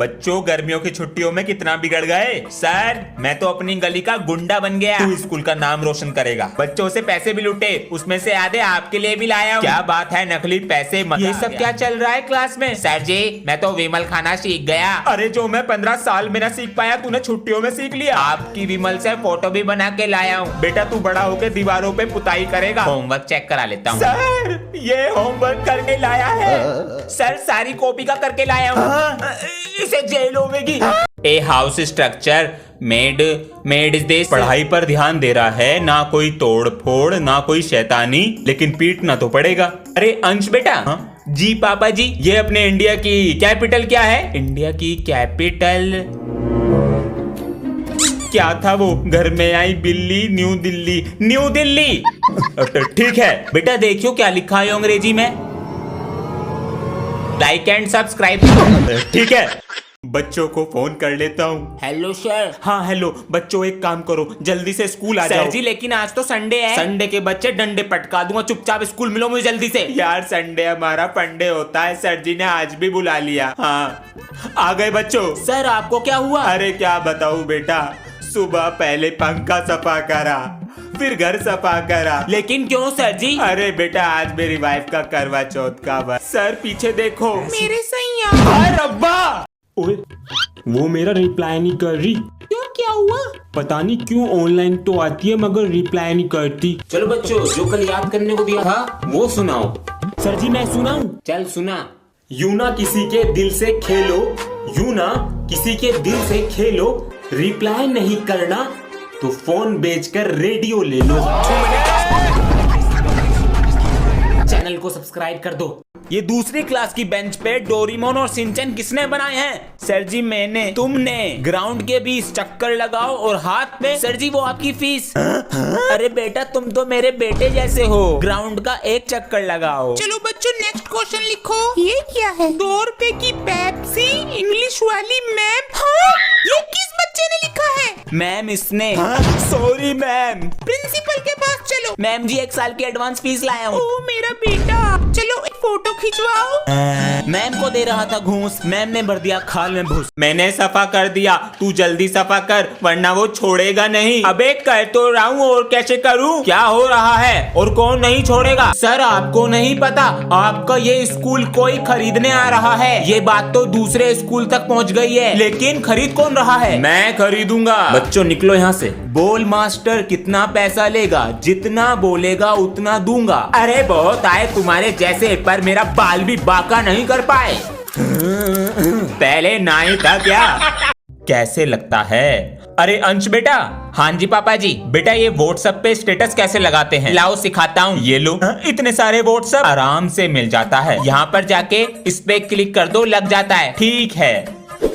बच्चों गर्मियों की छुट्टियों में कितना बिगड़ गए। सर मैं तो अपनी गली का गुंडा बन गया। तू स्कूल का नाम रोशन करेगा। बच्चों से पैसे भी लूटे, उसमें से आधे आपके लिए भी लाया हूँ। क्या बात है, नकली पैसे ये सब क्या चल रहा है क्लास में? सर जी मैं तो विमल खाना सीख गया। अरे जो मैं 15 साल में न सीख पाया तूने छुट्टियों में सीख लिया। आपकी विमल से फोटो भी बना के लाया हूँ। बेटा तू बड़ा होके दीवारों पे पुताई करेगा। होमवर्क चेक करा लेता हूँ। सर ये होमवर्क करके लाया है। सर सारी कॉपी का करके लाया हूँ। इसे जेल होगी। A house structure made is this. पढ़ाई पर ध्यान दे रहा है, ना कोई तोड़ फोड़ ना कोई शैतानी, लेकिन पीटना तो पड़ेगा। अरे अंश बेटा। जी पापा जी। ये अपने इंडिया की कैपिटल क्या है? इंडिया की कैपिटल क्या था वो? घर में आई बिल्ली न्यू दिल्ली। न्यू दिल्ली ठीक है बेटा, देखियो क्या लिखा है अंग्रेजी में। Like and subscribe. ठीक है बच्चों को फोन कर लेता हूँ। Hello sir. हाँ हेलो बच्चों, एक काम करो जल्दी से स्कूल आ जाओ। सर जी लेकिन आज तो संडे है। संडे के बच्चे डंडे पटका दूंगा, चुपचाप स्कूल मिलो मुझे जल्दी से। यार संडे हमारा फंडे होता है, सर जी ने आज भी बुला लिया। हाँ आ गए बच्चों। सर आपको क्या हुआ? अरे क्या बताऊँ बेटा, सुबह पहले पंखा सफा करा, फिर घर सफा करा। लेकिन क्यों सर जी? अरे बेटा आज मेरी वाइफ का करवा चौथ का बा। सर पीछे देखो। मेरे सैया। हाय रब्बा। ओए वो मेरा रिप्लाई नहीं कर रही। क्यों, क्या हुआ? पता नहीं क्यों ऑनलाइन तो आती है मगर रिप्लाई नहीं करती। चलो बच्चों जो कल याद करने को दिया था वो सुनाओ। सर जी मैं सुनाऊं? चल सुना। यूं ना किसी के दिल से खेलो, यूं ना किसी के दिल से खेलो, रिप्लाई नहीं करना तो फोन बेचकर रेडियो ले लो। चैनल को सब्सक्राइब कर दो। ये दूसरी क्लास की बेंच पे डोरेमोन और शिनचैन किसने बनाए हैं? सर जी मैंने। तुमने। ग्राउंड के बीच चक्कर लगाओ और हाथ में। सर जी वो आपकी फीस। अरे बेटा तुम तो मेरे बेटे जैसे हो। ग्राउंड का एक चक्कर लगाओ। चलो बच्चों नेक्स्ट क्वेश्चन लिखो। ये क्या है? 2 रुपए की पेप्सी इंग्लिश वाली मैम। हाँ, ये किस बच्चे ने लिखा है? मैम इसने। Sorry ma'am. प्रिंसिपल के पास चलो। मैम जी 1 साल की एडवांस फीस लाया हूँ। ओ मेरा बेटा, चलो एक फोटो खिंचवाओ। मैम को दे रहा था घूस, मैम ने भर दिया खाल में भूस। मैंने सफा कर दिया, तू जल्दी सफा कर वरना वो छोड़ेगा नहीं। अबे कर तो रहा हूँ और कैसे करूँ? क्या हो रहा है और कौन नहीं छोड़ेगा? सर आपको नहीं पता, आपका ये स्कूल कोई खरीदने आ रहा है। ये बात तो दूसरे स्कूल तक पहुँच गई है, लेकिन खरीद कौन रहा है? मैं खरीदूंगा। बच्चों निकलो यहाँ से। बोल मास्टर कितना पैसा लेगा? जितना बोलेगा उतना दूंगा। अरे बहुत आए तुम्हारे जैसे, पर मेरा बाल भी बाका नहीं कर पाए। पहले ना ही था क्या? कैसे लगता है? अरे अंश बेटा। हाँ जी पापा जी। बेटा ये व्हाट्सएप पे स्टेटस कैसे लगाते हैं? लाओ सिखाता हूँ। ये लो। इतने सारे व्हाट्सएप आराम से मिल जाता है। यहाँ पर जाके इस पे क्लिक कर दो, लग जाता है। ठीक है।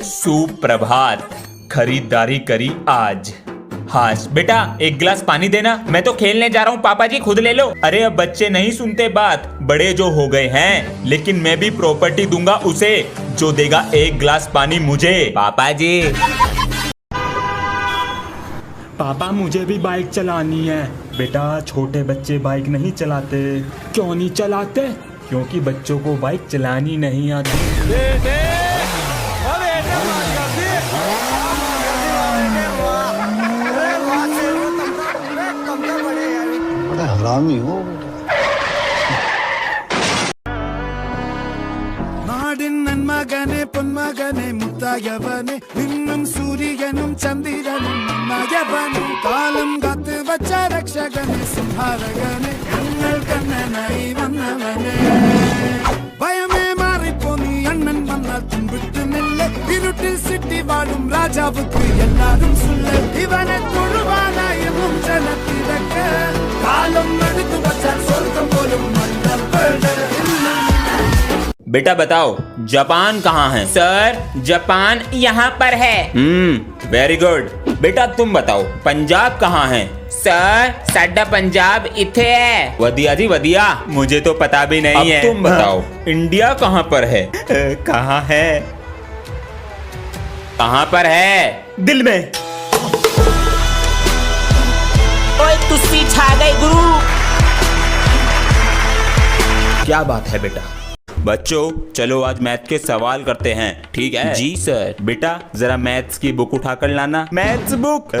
सुप्रभात। खरीदारी करी आज। हाँ बेटा एक गिलास पानी देना, मैं तो खेलने जा रहा हूँ। पापा जी खुद ले लो। अरे अब बच्चे नहीं सुनते बात, बड़े जो हो गए हैं। लेकिन मैं भी प्रॉपर्टी दूंगा उसे जो देगा 1 गिलास पानी मुझे। पापा जी। पापा मुझे भी बाइक चलानी है। बेटा छोटे बच्चे बाइक नहीं चलाते। क्यों नहीं चलाते? क्योंकि बच्चों को बाइक चलानी नहीं आती। हरामी हो நாடின் நன்மகனே பொன்மகனே முத்தாயவனே இன்னும் சூரியனும் சந்திரனும் நன்னாயவனே காலம் காத்து வச்ச ரக்ஷகனே சிம்ஹாரகனே கண்ணல் கண்ணனாய் வந்தவனே பயமே மாறிப்போ நீ அண்ணன் வந்தால் தும்பிட்டு நில்ல இருட்டில் சிட்டி வாழும் ராஜாவுக்கு எல்லாரும் சொல்ல இவனை தொழுவானாயும் ஜனத்திறக்க காலம் எடுத்து வச்சால் சொர்க்கம் போலும் बेटा बताओ जापान कहाँ है? सर जापान यहाँ पर है। Very good. बेटा तुम बताओ पंजाब कहाँ है? सर साडा पंजाब इथे है। वदिया जी वदिया, मुझे तो पता भी नहीं है। तुम बताओ इंडिया कहाँ पर है? कहाँ है? कहाँ पर है? दिल में। ओए तुसी छा गए गुरु। क्या बात है बेटा? बच्चों चलो आज मैथ के सवाल करते हैं, ठीक है? जी सर। बेटा जरा मैथ्स की बुक उठा कर लाना। Maths book.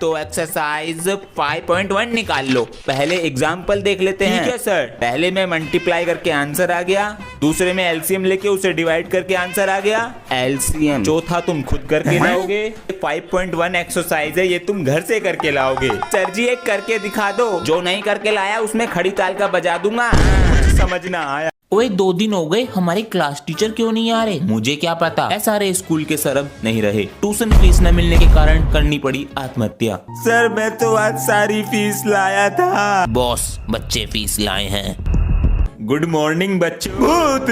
तो एक्सरसाइज 5.1 निकाल लो। पहले एग्जाम्पल देख लेते हैं। ठीक है सर। पहले में मल्टीप्लाई करके आंसर आ गया, दूसरे में एलसीएम लेके उसे डिवाइड करके आंसर आ गया, एलसीएम। चौथा तुम खुद करके लाओगे। 5.1 एक्सरसाइज है, ये तुम घर से करके लाओगे। सर जी एक करके दिखा दो। जो नहीं करके लाया उसमें खड़ी ताल का बजा दूंगा। समझ ना आया। ओए 2 दिन हो गए, हमारे क्लास टीचर क्यों नहीं आ रहे? मुझे क्या पता। सारे स्कूल के सरब नहीं रहे, ट्यूशन फीस न मिलने के कारण करनी पड़ी आत्महत्या। सर मैं तो आज सारी फीस लाया था। बॉस बच्चे फीस लाए हैं। गुड मॉर्निंग बच्चों। भूत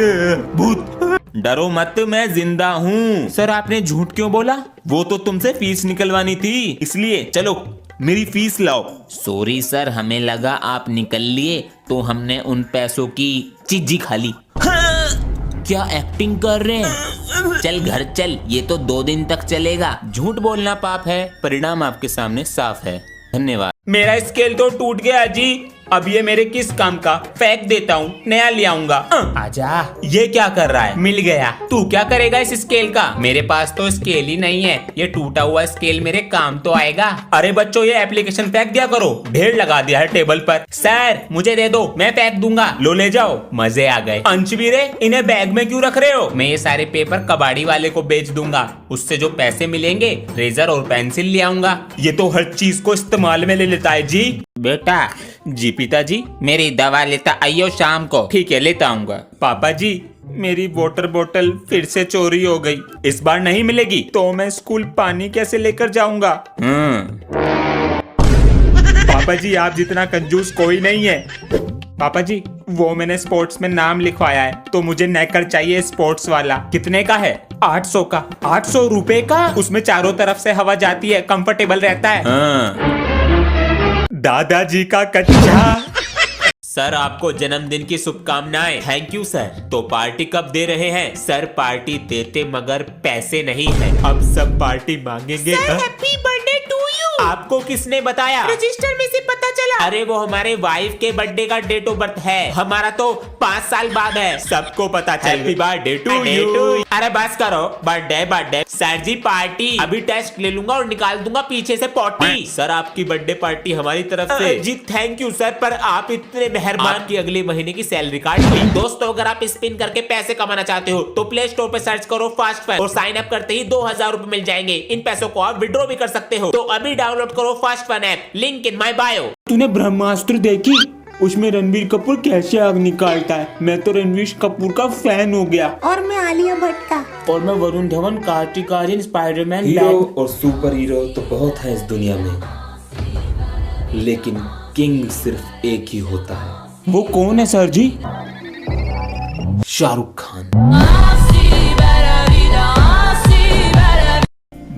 भूत। डरो मत, मैं जिंदा हूँ। सर आपने झूठ क्यों बोला? वो तो तुमसे फीस निकलवानी थी इसलिए। चलो मेरी फीस लाओ। सॉरी सर, हमें लगा आप निकल लिए तो हमने उन पैसों की चीजी खा ली। क्या एक्टिंग कर रहे हैं? चल घर चल, ये तो 2 दिन तक चलेगा। झूठ बोलना पाप है, परिणाम आपके सामने साफ है। धन्यवाद। मेरा स्केल तो टूट गया जी, अब ये मेरे किस काम का? फेंक देता हूँ, नया ले आऊंगा। आजा। ये क्या कर रहा है? मिल गया। तू क्या करेगा इस स्केल का? मेरे पास तो स्केल ही नहीं है, ये टूटा हुआ स्केल मेरे काम तो आएगा। अरे बच्चों ये एप्लीकेशन फेंक दिया करो, ढेर लगा दिया है टेबल पर। सर मुझे दे दो, मैं फेंक दूंगा। लो ले जाओ। मजे आ गए। अंशवीरे इन्हें बैग में क्यों रख रहे हो? मैं ये सारे पेपर कबाड़ी वाले को बेच दूंगा, उससे जो पैसे मिलेंगे रेजर और पेंसिल ले आऊंगा। ये तो हर चीज को इस्तेमाल में ले लेता है जी। बेटा। जी पिताजी। मेरी दवा लेता आइयो शाम को। ठीक है लेता आऊंगा। पापा जी मेरी वाटर बोतल फिर से चोरी हो गई, इस बार नहीं मिलेगी तो मैं स्कूल पानी कैसे लेकर जाऊंगा? पापा जी आप जितना कंजूस कोई नहीं है। पापा जी वो मैंने स्पोर्ट्स में नाम लिखवाया है तो मुझे नेकर चाहिए स्पोर्ट्स वाला। कितने का है? 800 का। 800 रुपए का? उसमें चारों तरफ से हवा जाती है, कंफर्टेबल रहता है। दादाजी का कच्चा। सर आपको जन्मदिन की शुभकामनाएं। Thank you sir. तो पार्टी कब दे रहे हैं? सर पार्टी देते मगर पैसे नहीं है। अब सब पार्टी मांगेंगे। Happy birthday to you. आपको किसने बताया? रजिस्टर में से पता चला। अरे वो हमारे वाइफ के बर्थडे का डेट ऑफ बर्थ है, हमारा तो 5 साल बाद है। सबको पता चल। Happy birthday to you. अरे बस करो, birthday birthday. Sir ji party अभी टेस्ट ले लूंगा और निकाल दूंगा पीछे से पॉटी। सर आपकी बर्थडे पार्टी हमारी तरफ से। जी थैंक यू सर, पर आप इतने मेहरबान की अगले महीने की सैलरी काट ली। दोस्तों अगर आप स्पिन करके पैसे कमाना चाहते हो तो प्ले स्टोर पे सर्च करो फास्ट फन और साइन अप करते ही 2000 रुपए मिल जाएंगे। इन पैसों को आप विड्रॉ भी कर सकते हो, तो अभी डाउनलोड करो fast fun app, link in my bio. तूने ब्रह्मास्त्र देखी? उसमें रणबीर कपूर कैसे आग निकालता है। मैं तो रणवीर कपूर का फैन हो गया। और मैं आलिया भट्ट का। और मैं वरुण धवन, कार्तिक आर्यन, स्पाइडरमैन, हीरो और सुपर हीरो तो बहुत है इस दुनिया में, लेकिन किंग सिर्फ एक ही होता है। वो कौन है सर जी? शाहरुख खान।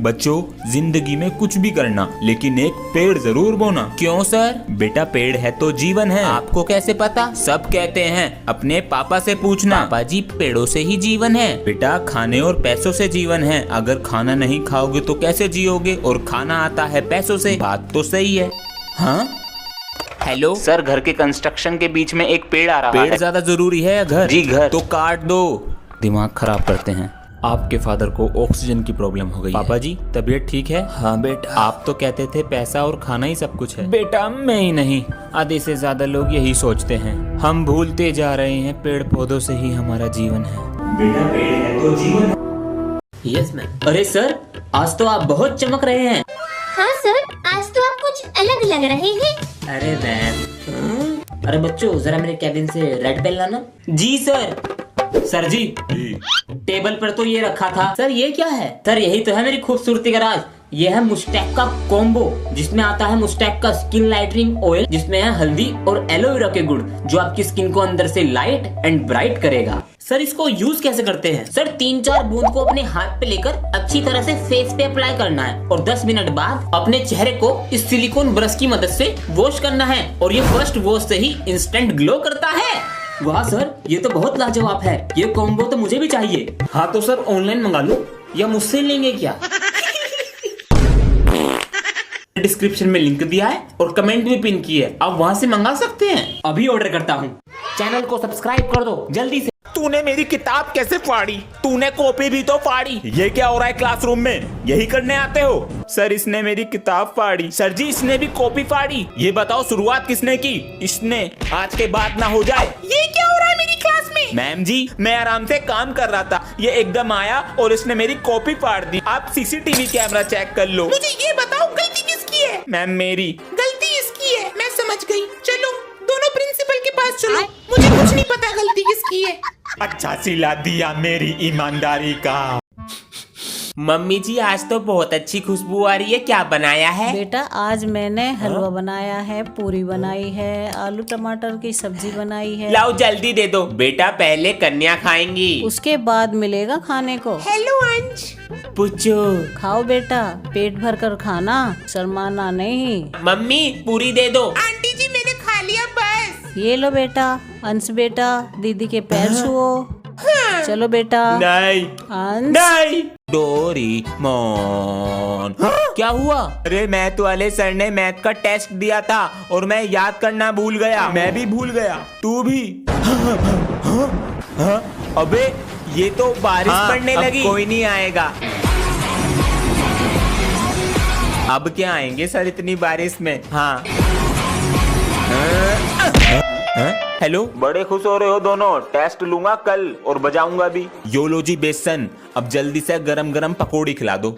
बच्चों जिंदगी में कुछ भी करना लेकिन एक पेड़ जरूर बोना। क्यों सर? बेटा पेड़ है तो जीवन है। आपको कैसे पता? सब कहते हैं, अपने पापा से पूछना। पापा जी पेड़ों से ही जीवन है। बेटा खाने और पैसों से जीवन है, अगर खाना नहीं खाओगे तो कैसे जियोगे? और खाना आता है पैसों से। बात तो सही है। हाँ हेलो सर, घर के कंस्ट्रक्शन के बीच में एक पेड़ आ रहा है। पेड़ ज्यादा जरूरी है या घर? जी घर। तो काट दो। दिमाग खराब करते हैं। आपके फादर को ऑक्सीजन की प्रॉब्लम हो गई। पापा जी तबीयत ठीक है? हाँ बेटा। आप तो कहते थे पैसा और खाना ही सब कुछ है। बेटा मैं ही नहीं, आधे से ज्यादा लोग यही सोचते हैं। हम भूलते जा रहे हैं पेड़ पौधों से ही हमारा जीवन है। बेटा पेड़ है तो जीवन है। Yes ma'am. अरे सर आज तो आप बहुत चमक रहे हैं। हाँ सर, आज तो आप कुछ अलग लग रहे हैं। अरे मैम। अरे बच्चों जरा मेरे कैबिन से रेड पेन लाना। जी सर। सर जी टेबल पर तो ये रखा था। सर ये क्या है? सर यही तो है मेरी खूबसूरती का राज। ये है मुस्टैक का कॉम्बो, जिसमें आता है मुस्टैक का स्किन लाइटनिंग ऑयल, जिसमें है हल्दी और एलोवेरा के गुण, जो आपकी स्किन को अंदर से लाइट एंड ब्राइट करेगा। सर इसको यूज कैसे करते हैं? सर 3-4 बूंद को अपने हाथ पे लेकर अच्छी तरह से फेस पे अप्लाई करना है और 10 मिनट बाद अपने चेहरे को इस सिलिकॉन ब्रश की मदद से वॉश करना है और ये फर्स्ट वॉश से ही इंस्टेंट ग्लो करता है। वाह सर ये तो बहुत लाजवाब है। ये कॉम्बो तो मुझे भी चाहिए। हाँ तो सर ऑनलाइन मंगा लो या मुझसे लेंगे क्या? डिस्क्रिप्शन में लिंक दिया है और कमेंट भी पिन की है, आप वहां से मंगा सकते हैं। अभी ऑर्डर करता हूँ। चैनल को सब्सक्राइब कर दो जल्दी से। तूने मेरी किताब कैसे फाड़ी? तूने कॉपी भी तो फाड़ी। ये क्या हो रहा है क्लासरूम में? यही करने आते हो? सर इसने मेरी किताब फाड़ी। सर जी इसने भी कॉपी फाड़ी। ये बताओ शुरुआत किसने की? इसने। आज के बाद ना हो जाए। ये क्या हो रहा है मेरी क्लास में? मैम जी मैं आराम से काम कर रहा था, ये एकदम आया और इसने मेरी कॉपी फाड़ दी। आप सीसीटीवी कैमरा चेक कर लो। मुझे ये बताओ गलती किसकी है? मैम मेरी। गलती इसकी है, मैं समझ गई। चलो दोनों प्रिंसिपल के पास चलो, मुझे कुछ नहीं पता गलती किसकी है। अच्छा सिला दिया मेरी ईमानदारी का। मम्मी जी आज तो बहुत अच्छी खुशबू आ रही है, क्या बनाया है? बेटा आज मैंने हलवा बनाया है, पूरी बनाई है, आलू टमाटर की सब्जी बनाई है। लाओ जल्दी दे दो। बेटा पहले कन्या खाएंगी, उसके बाद मिलेगा खाने को। हेलो अंश। पूछो। खाओ बेटा, पेट भर कर खाना, शर्माना नहीं। मम्मी पूरी दे दो। आंटी जी मैंने खा लिया बस। ये लो बेटा, अंश बेटा दीदी के पैर छुओ। चलो बेटा। नहीं अंश। नहीं। डोरेमोन। क्या हुआ? अरे मैथ वाले सर ने मैथ का टेस्ट दिया था और मैं याद करना भूल गया। मैं भी भूल गया, तू भी। अबे ये तो बारिश पड़ने लगी। कोई नहीं आएगा। अब क्या आएंगे सर इतनी बारिश में? हाँ। हेलो, बड़े खुश हो रहे हो दोनों। टेस्ट लूंगा कल और बजाऊंगा भी। योलो जी बेसन, अब जल्दी से गरम गरम पकौड़ी खिला दो।